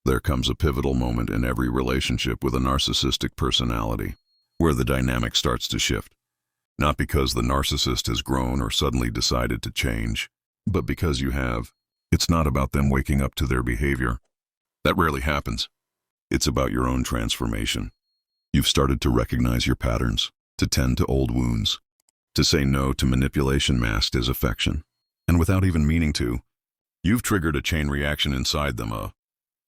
There comes a pivotal moment in every relationship with a narcissistic personality, where the dynamic starts to shift. Not because the narcissist has grown or suddenly decided to change, but because you have. It's not about them waking up to their behavior. That rarely happens. It's about your own transformation. You've started to recognize your patterns, to tend to old wounds, to say no to manipulation masked as affection. And without even meaning to, you've triggered a chain reaction inside them, a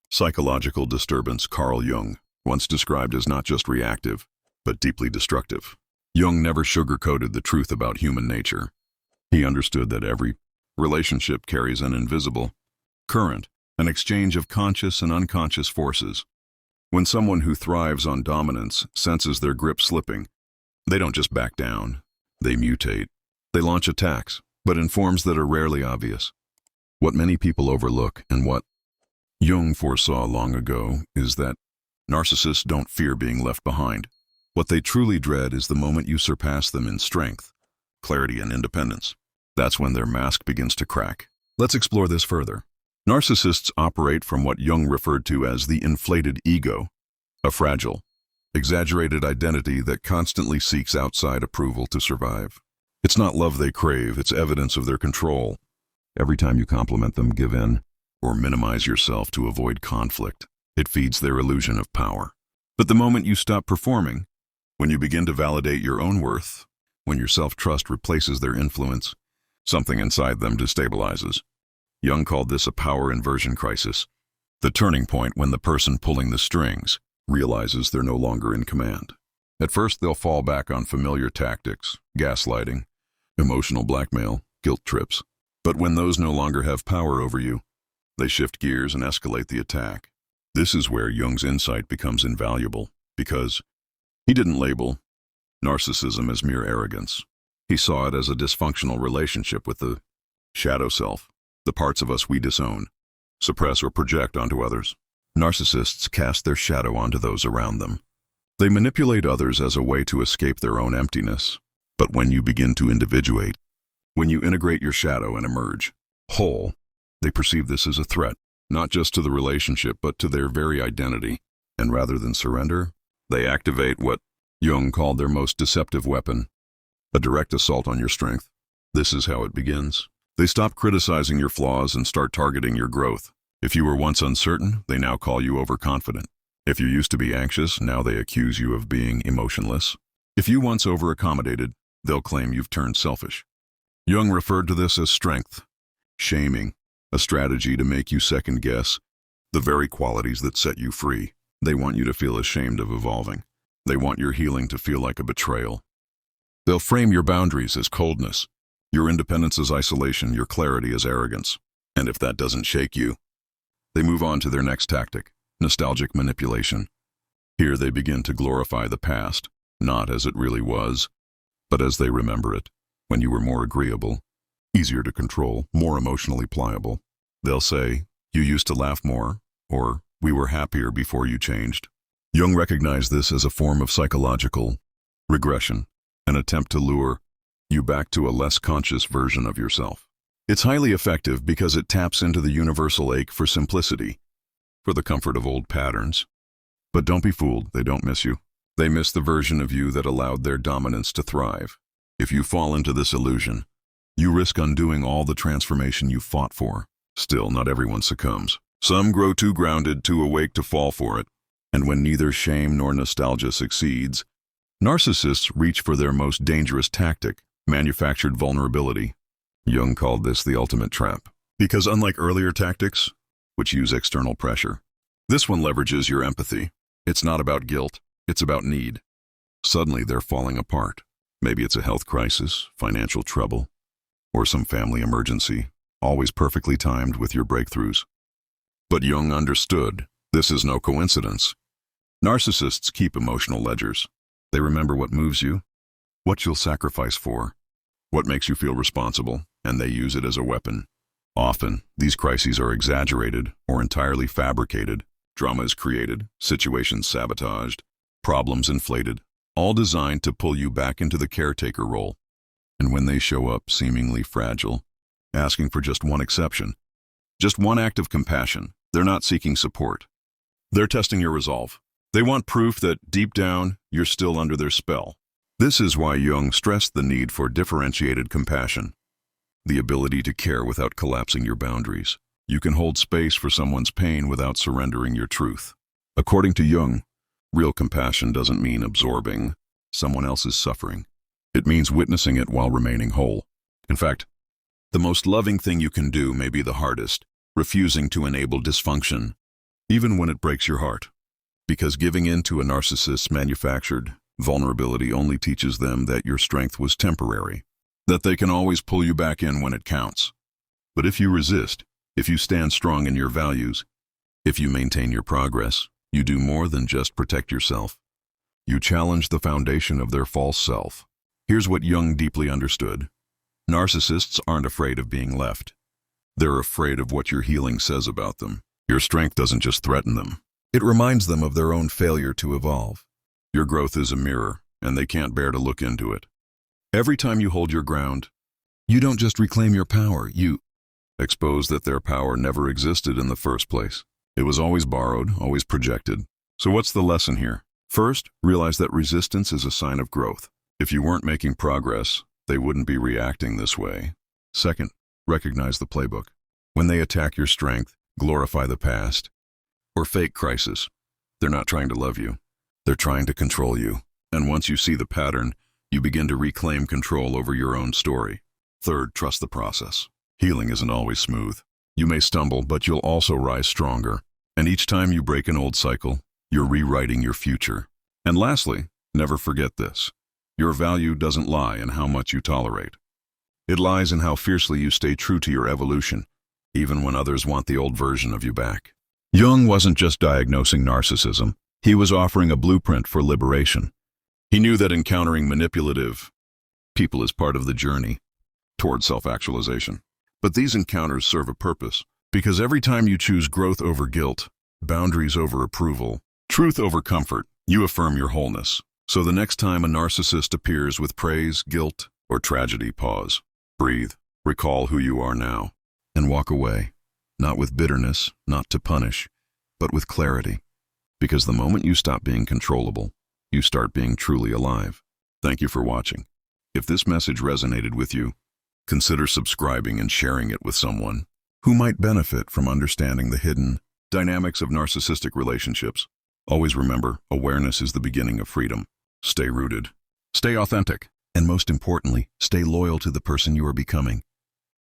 psychological disturbance Carl Jung once described as not just reactive, but deeply destructive. Jung never sugarcoated the truth about human nature. He understood that every relationship carries an invisible current, an exchange of conscious and unconscious forces. When someone who thrives on dominance senses their grip slipping, they don't just back down, they mutate. They launch attacks, but in forms that are rarely obvious. What many people overlook, and what Jung foresaw long ago, is that narcissists don't fear being left behind. What they truly dread is the moment you surpass them in strength, clarity, and independence. That's when their mask begins to crack. Let's explore this further. Narcissists operate from what Jung referred to as the inflated ego, a fragile, exaggerated identity that constantly seeks outside approval to survive. It's not love they crave, it's evidence of their control. Every time you compliment them, give in, or minimize yourself to avoid conflict, it feeds their illusion of power. But the moment you stop performing, when you begin to validate your own worth, when your self-trust replaces their influence, something inside them destabilizes. Jung called this a power inversion crisis, the turning point when the person pulling the strings realizes they're no longer in command. At first, they'll fall back on familiar tactics, gaslighting, emotional blackmail, guilt trips. But when those no longer have power over you, they shift gears and escalate the attack. This is where Jung's insight becomes invaluable, because he didn't label narcissism as mere arrogance. He saw it as a dysfunctional relationship with the shadow self, the parts of us we disown, suppress, or project onto others. Narcissists cast their shadow onto those around them. They manipulate others as a way to escape their own emptiness. But when you begin to individuate, when you integrate your shadow and emerge whole, they perceive this as a threat, not just to the relationship, but to their very identity. And rather than surrender, they activate what Jung called their most deceptive weapon, a direct assault on your strength. This is how it begins. They stop criticizing your flaws and start targeting your growth. If you were once uncertain, they now call you overconfident. If you used to be anxious, now they accuse you of being emotionless. If you once over-accommodated, they'll claim you've turned selfish. Jung referred to this as strength, shaming, a strategy to make you second-guess the very qualities that set you free. They want you to feel ashamed of evolving. They want your healing to feel like a betrayal. They'll frame your boundaries as coldness, your independence as isolation, your clarity as arrogance. And if that doesn't shake you, they move on to their next tactic, nostalgic manipulation. Here they begin to glorify the past, not as it really was, but as they remember it, when you were more agreeable, easier to control, more emotionally pliable. They'll say, "You used to laugh more," or "We were happier before you changed." Jung recognized this as a form of psychological regression, an attempt to lure you back to a less conscious version of yourself. It's highly effective because it taps into the universal ache for simplicity, for the comfort of old patterns. But don't be fooled, they don't miss you. They miss the version of you that allowed their dominance to thrive. If you fall into this illusion, you risk undoing all the transformation you fought for. Still, not everyone succumbs. Some grow too grounded, too awake to fall for it. And when neither shame nor nostalgia succeeds, narcissists reach for their most dangerous tactic, manufactured vulnerability. Jung called this the ultimate trap. Because unlike earlier tactics, which use external pressure, this one leverages your empathy. It's not about guilt, it's about need. Suddenly they're falling apart. Maybe it's a health crisis, financial trouble, or some family emergency, always perfectly timed with your breakthroughs. But Jung understood this is no coincidence. Narcissists keep emotional ledgers. They remember what moves you, what you'll sacrifice for, what makes you feel responsible, and they use it as a weapon. Often, these crises are exaggerated or entirely fabricated. Drama is created, situations sabotaged, problems inflated, all designed to pull you back into the caretaker role. And when they show up seemingly fragile, asking for just one exception, just one act of compassion, they're not seeking support. They're testing your resolve. They want proof that deep down, you're still under their spell. This is why Jung stressed the need for differentiated compassion, the ability to care without collapsing your boundaries. You can hold space for someone's pain without surrendering your truth. According to Jung, real compassion doesn't mean absorbing someone else's suffering. It means witnessing it while remaining whole. In fact, the most loving thing you can do may be the hardest, refusing to enable dysfunction, even when it breaks your heart. Because giving in to a narcissist's manufactured vulnerability only teaches them that your strength was temporary, that they can always pull you back in when it counts. But if you resist, if you stand strong in your values, if you maintain your progress, you do more than just protect yourself. You challenge the foundation of their false self. Here's what Jung deeply understood. Narcissists aren't afraid of being left. They're afraid of what your healing says about them. Your strength doesn't just threaten them. It reminds them of their own failure to evolve. Your growth is a mirror, and they can't bear to look into it. Every time you hold your ground, you don't just reclaim your power, you expose that their power never existed in the first place. It was always borrowed, always projected. So what's the lesson here? First, realize that resistance is a sign of growth. If you weren't making progress, they wouldn't be reacting this way. Second, recognize the playbook. When they attack your strength, glorify the past, or fake crisis, they're not trying to love you. They're trying to control you. And once you see the pattern, you begin to reclaim control over your own story. Third, trust the process. Healing isn't always smooth. You may stumble, but you'll also rise stronger. And each time you break an old cycle, you're rewriting your future. And lastly, never forget this. Your value doesn't lie in how much you tolerate. It lies in how fiercely you stay true to your evolution, even when others want the old version of you back. Jung wasn't just diagnosing narcissism. He was offering a blueprint for liberation. He knew that encountering manipulative people is part of the journey toward self-actualization. But these encounters serve a purpose, because every time you choose growth over guilt, boundaries over approval, truth over comfort, you affirm your wholeness. So the next time a narcissist appears with praise, guilt, or tragedy, pause, breathe, recall who you are now, and walk away, not with bitterness, not to punish, but with clarity. Because the moment you stop being controllable, you start being truly alive. Thank you for watching. If this message resonated with you, consider subscribing and sharing it with someone who might benefit from understanding the hidden dynamics of narcissistic relationships. Always remember, awareness is the beginning of freedom. Stay rooted, stay authentic, and most importantly, stay loyal to the person you are becoming.